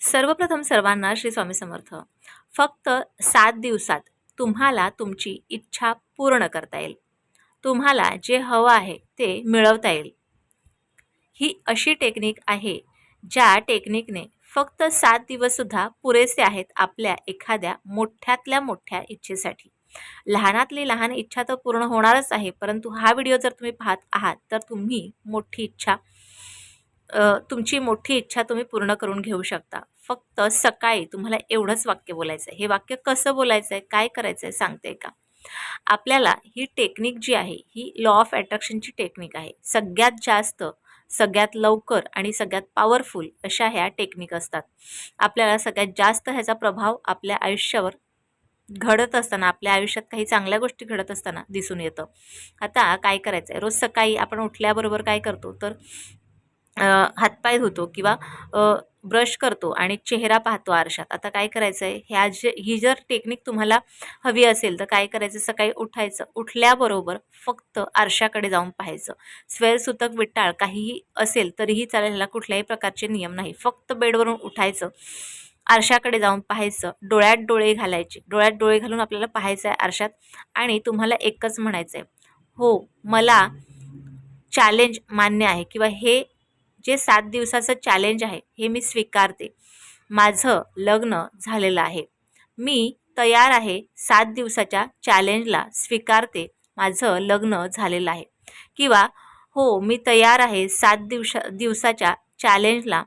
सर्वप्रथम सर्वांना श्री स्वामी समर्थ. फक्त 7 दिवसात तुम्हाला तुमची इच्छा पूर्ण करता येईल. तुम्हाला जे हवं आहे ते मिळवता येईल. ही अशी टेक्निक आहे, ज्या टेक्निकने फक्त 7 दिवससुद्धा पुरेसे आहेत आपल्या एखाद्या मोठ्यातल्या मोठ्या इच्छेसाठी. लहानातली लहान इच्छा तर पूर्ण होणारच आहे, परंतु हा व्हिडिओ जर तुम्ही पाहत आहात तर तुमची मोठी इच्छा तुम्ही पूर्ण करून घेऊ शकता. फक्त सकाळी तुम्हाला एवढंच वाक्य बोलायचं आहे. हे वाक्य कसं बोलायचं आहे, काय करायचं आहे सांगते का? आपल्याला ही टेक्निक जी आहे ही लॉ ऑफ अट्रॅक्शनची टेक्निक आहे. सगळ्यात जास्त, सगळ्यात लवकर आणि सगळ्यात पॉवरफुल अशा ह्या टेक्निक असतात. आपल्याला सगळ्यात जास्त ह्याचा प्रभाव आपल्या आयुष्यावर घडत असताना, आपल्या आयुष्यात काही चांगल्या गोष्टी घडत असताना दिसून येतं. आता काय करायचं आहे, रोज सकाळी आपण उठल्याबरोबर काय करतो तर हातपाय धुतो किंवा ब्रश करतो आणि चेहरा पाहतो आरशात. आता काय करायचं आहे, ही जर टेक्निक तुम्हाला हवी असेल तर काय करायचं, सकाळी उठायचं, उठल्याबरोबर फक्त आरशाकडे जाऊन पाहायचं. स्वयंसूतक विटाळ काहीही असेल तरीही चालेल, ह्याला कुठल्याही प्रकारचे नियम नाही. फक्त बेडवरून उठायचं, आरशाकडे जाऊन पाहायचं, डोळ्यात डोळे घालायचे, डोळ्यात डोळे घालून आपल्याला पाहायचं आहे आरशात आणि तुम्हाला एकच म्हणायचं आहे, हो मला चॅलेंज मान्य आहे किंवा हे जे 7 दिवसाचं चॅलेंज आहे हे मी स्वीकारते. माझं लग्न झालेलं आहे. मी तयार आहे 7 दिवसाच्या चॅलेंजला, स्वीकारते माझं लग्न झालेलं आहे. किंवा हो मी तयार आहे 7 दिवसाच्या चॅलेंजला,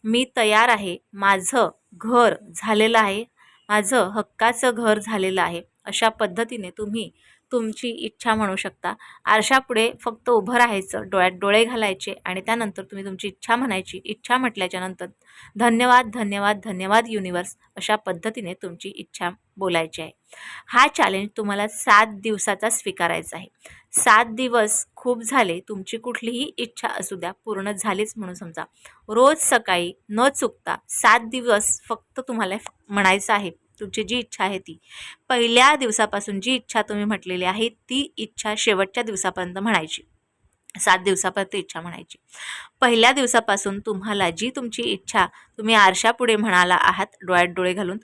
मी तयार आहे, माझं घर झालेलं आहे, माझं हक्काचं घर झालेलं आहे. अशा पद्धतीने तुम्ही तुमची इच्छा म्हणू शकता. आरशापुढे फक्त उभं राहायचं, डोळ्यात डोळे घालायचे आणि त्यानंतर तुम्ही तुमची इच्छा म्हणायची. इच्छा म्हटल्याच्या नंतर धन्यवाद धन्यवाद धन्यवाद युनिवर्स अशा पद्धतीने तुमची इच्छा बोलायची आहे. हा चॅलेंज तुम्हाला 7 दिवसाचा स्वीकारायचा आहे. 7 दिवस खूप झाले, तुमची कुठलीही इच्छा असू द्या पूर्ण झालीच म्हणून समजा. रोज सकाळी न चुकता 7 दिवस फक्त तुम्हाला म्हणायचं आहे तुमची जी इच्छा आहे ती. पहिल्या दिवसापासून जी इच्छा तुम्ही म्हटलेली आहे ती इच्छा शेवटच्या दिवसापर्यंत म्हणायची. 7 दिवसापर्यंत इच्छा म्हणायची. पहिल्या दिवसापासून तुम्हाला जी तुमची इच्छा तुम्ही आरशापुढे म्हणाला आहात डोळ्यात डोळे घालून,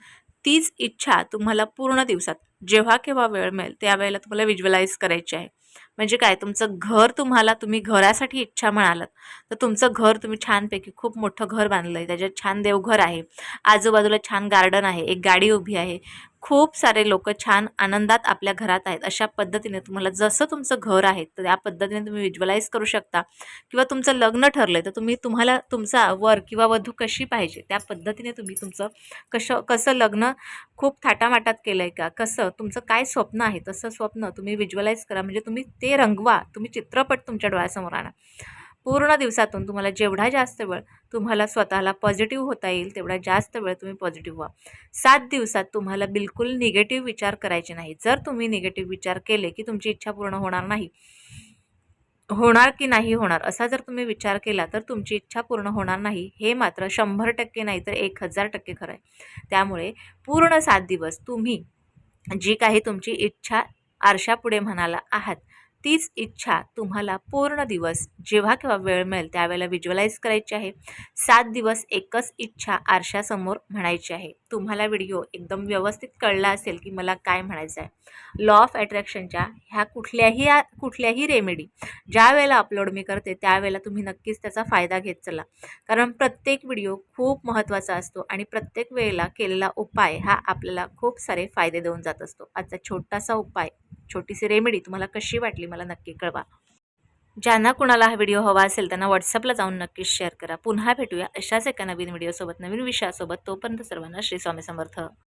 तीच इच्छा तुम्हाला पूर्ण दिवसात जेव्हा केव्हा वेळ मिळेल त्यावेळेला तुम्हाला व्हिज्युअलाइज करायची आहे. म्हणजे काय, तुमचं घर, तुम्ही घरासाठी इच्छा म्हणालात तर तुमचं घर तुम्ही छानपैकी खूप मोठं घर बांधलं आहे, त्याच्यात छान देवघर आहे, आजूबाजूला छान गार्डन आहे, एक गाडी उभी आहे, खूप सारे लोक छान आनंदात आपल्या घरात आहेत. अशा पद्धतीने तुम्हाला जसं तुमचं घर आहे तर त्या पद्धतीने तुम्ही व्हिज्युअलाइज करू शकता. किंवा तुमचं लग्न ठरलं आहे तर तुम्हाला तुमचा वर किंवा वधू कशी पाहिजे त्या पद्धतीने तुम्ही तुमचं कसं लग्न खूप थाटामाटात केलं आहे का, कसं तुमचं काय स्वप्न आहे तसं स्वप्न तुम्ही व्हिज्युअलाइज करा. म्हणजे तुम्ही ते रंगवा, तुम्ही चित्रपट तुमच्या डोळ्यासमोर आणा. पूर्ण दिवसातून तुम्हाला जेवढा जास्त वेळ तुम्हाला स्वतःला पॉझिटिव्ह होता येईल तेवढा जास्त वेळ तुम्ही पॉझिटिव्ह व्हा. 7 दिवसात तुम्हाला बिलकुल निगेटिव्ह विचार करायचे नाही. जर तुम्ही निगेटिव्ह विचार केले की तुमची इच्छा पूर्ण होणार की नाही होणार असा जर तुम्ही विचार केला तर तुमची इच्छा पूर्ण होणार नाही. हे मात्र 100% नाही तर 1000% खरं आहे. त्यामुळे पूर्ण 7 दिवस तुम्ही जी काही तुमची इच्छा आरशापुढे म्हणाला आहात तीच इच्छा तुम्हाला पूर्ण दिवस जेव्हा केव्हा वेळ मिळेल त्यावेळेला व्हिज्युअलाइज करायची आहे. 7 दिवस एकच इच्छा आरशासमोर म्हणायची आहे. तुम्हाला व्हिडिओ एकदम व्यवस्थित कळला असेल की मला काय म्हणायचं आहे. लॉ ऑफ अट्रॅक्शनच्या ह्या कुठल्याही रेमेडी ज्या वेळेला अपलोड मी करते त्यावेळेला तुम्ही नक्कीच त्याचा फायदा घेत चला. कारण प्रत्येक व्हिडिओ खूप महत्त्वाचा असतो आणि प्रत्येक वेळेला केलेला उपाय हा आपल्याला खूप सारे फायदे देऊन जात असतो. आजचा छोटासा उपाय, छोटीशी रेमेडी तुम्हाला कशी वाटली मला नक्की कळवा. ज्यांना कुणाला हा व्हिडिओ हवा असेल त्यांना व्हॉट्सअपला जाऊन नक्कीच शेअर करा. पुन्हा भेटूया अशाच एका नवीन व्हिडिओसोबत, नवीन विषयासोबत. तोपर्यंत सर्वांना श्री स्वामी समर्थ.